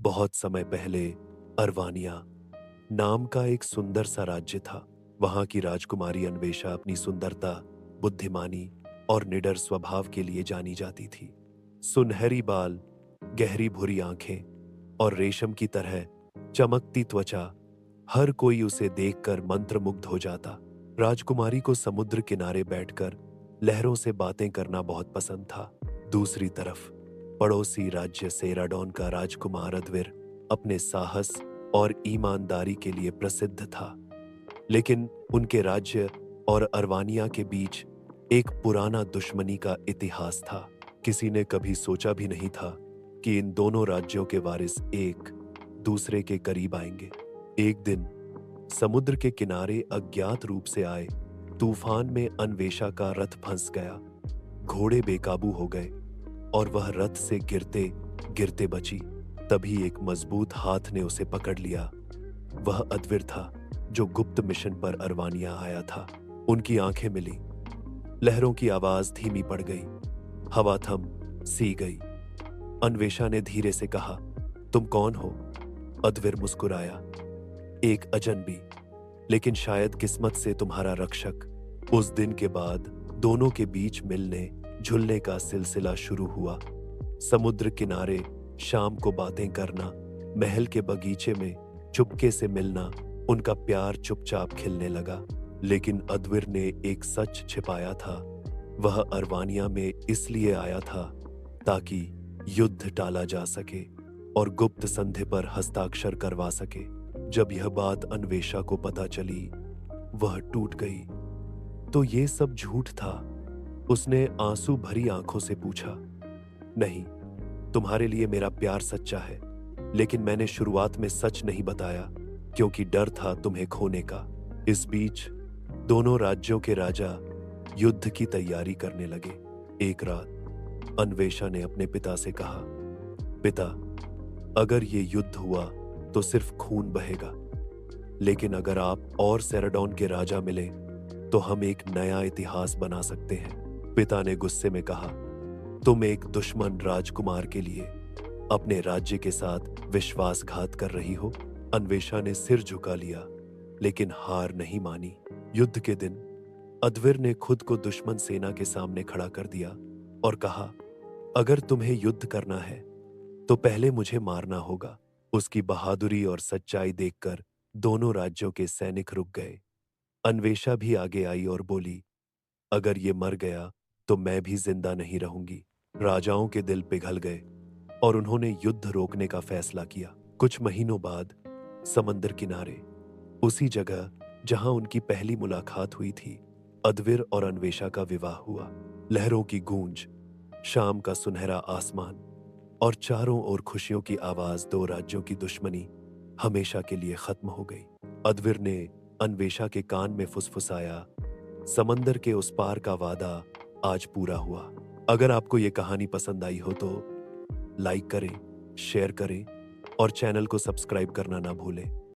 बहुत समय पहले अरवानिया नाम का एक सुंदर सा राज्य था। वहां की राजकुमारी अन्वेषा अपनी सुंदरता, बुद्धिमानी और निडर स्वभाव के लिए जानी जाती थी। सुनहरी बाल, गहरी भूरी आंखें और रेशम की तरह चमकती त्वचा, हर कोई उसे देखकर मंत्रमुग्ध हो जाता। राजकुमारी को समुद्र किनारे बैठकर लहरों से बातें करना बहुत पसंद था। दूसरी तरफ पड़ोसी राज्य सेराडोन का राजकुमार अद्विर अपने साहस और ईमानदारी के लिए प्रसिद्ध था। लेकिन उनके राज्य और अरवानिया के बीच एक पुराना दुश्मनी का इतिहास था। किसी ने कभी सोचा भी नहीं था कि इन दोनों राज्यों के वारिस एक दूसरे के करीब आएंगे। एक दिन समुद्र के किनारे अज्ञात रूप से आए तूफान में अन्वेषा का रथ फंस गया। घोड़े बेकाबू हो गए और वह रथ से गिरते गिरते बची। तभी एक मजबूत हाथ ने उसे पकड़ लिया। वह अद्विर था जो गुप्त मिशन पर अरवानिया आया था। उनकी आंखें मिली, लहरों की आवाज धीमी पड़ गई, हवा थम सी गई। अन्वेषा ने धीरे से कहा, तुम कौन हो? अद्विर मुस्कुराया, एक अजनबी, लेकिन शायद किस्मत से तुम्हारा रक्षक। उस दिन के बाद दोनों के बीच मिलने जुलने का सिलसिला शुरू हुआ। समुद्र किनारे शाम को बातें करना, महल के बगीचे में चुपके से मिलना, उनका प्यार चुपचाप खिलने लगा। लेकिन अद्विर ने एक सच छिपाया था। वह अरवानिया में इसलिए आया था ताकि युद्ध टाला जा सके और गुप्त संधि पर हस्ताक्षर करवा सके। जब यह बात अन्वेषा को पता चली, वह टूट गई। तो ये सब झूठ था? उसने आंसू भरी आंखों से पूछा। नहीं, तुम्हारे लिए मेरा प्यार सच्चा है, लेकिन मैंने शुरुआत में सच नहीं बताया क्योंकि डर था तुम्हें खोने का। इस बीच दोनों राज्यों के राजा युद्ध की तैयारी करने लगे। एक रात अन्वेषा ने अपने पिता से कहा, पिता, अगर ये युद्ध हुआ तो सिर्फ खून बहेगा, लेकिन अगर आप और सेराडोन के राजा मिले तो हम एक नया इतिहास बना सकते हैं। पिता ने गुस्से में कहा, तुम एक दुश्मन राजकुमार के लिए अपने राज्य के साथ विश्वासघात कर रही हो। अन्वेषा ने सिर झुका लिया, लेकिन हार नहीं मानी। युद्ध के दिन अद्विर ने खुद को दुश्मन सेना के सामने खड़ा कर दिया और कहा, अगर तुम्हें युद्ध करना है तो पहले मुझे मारना होगा। उसकी बहादुरी और सच्चाई देखकर दोनों राज्यों के सैनिक रुक गए। अन्वेषा भी आगे आई और बोली, अगर ये मर गया तो मैं भी जिंदा नहीं रहूंगी। राजाओं के दिल पिघल गए और उन्होंने युद्ध रोकने का फैसला किया। कुछ महीनों बाद समंदर किनारे, उसी जगह जहां उनकी पहली मुलाकात हुई थी, अद्विर और अन्वेषा का विवाह हुआ। लहरों की गूंज, शाम का सुनहरा आसमान और चारों ओर खुशियों की आवाज, दो राज्यों की दुश्मनी हमेशा के लिए खत्म हो गई। अद्विर ने अन्वेषा के कान में फुसफुसाया, समंदर के उस पार का वादा आज पूरा हुआ। अगर आपको ये कहानी पसंद आई हो तो लाइक करें, शेयर करें और चैनल को सब्सक्राइब करना ना भूलें।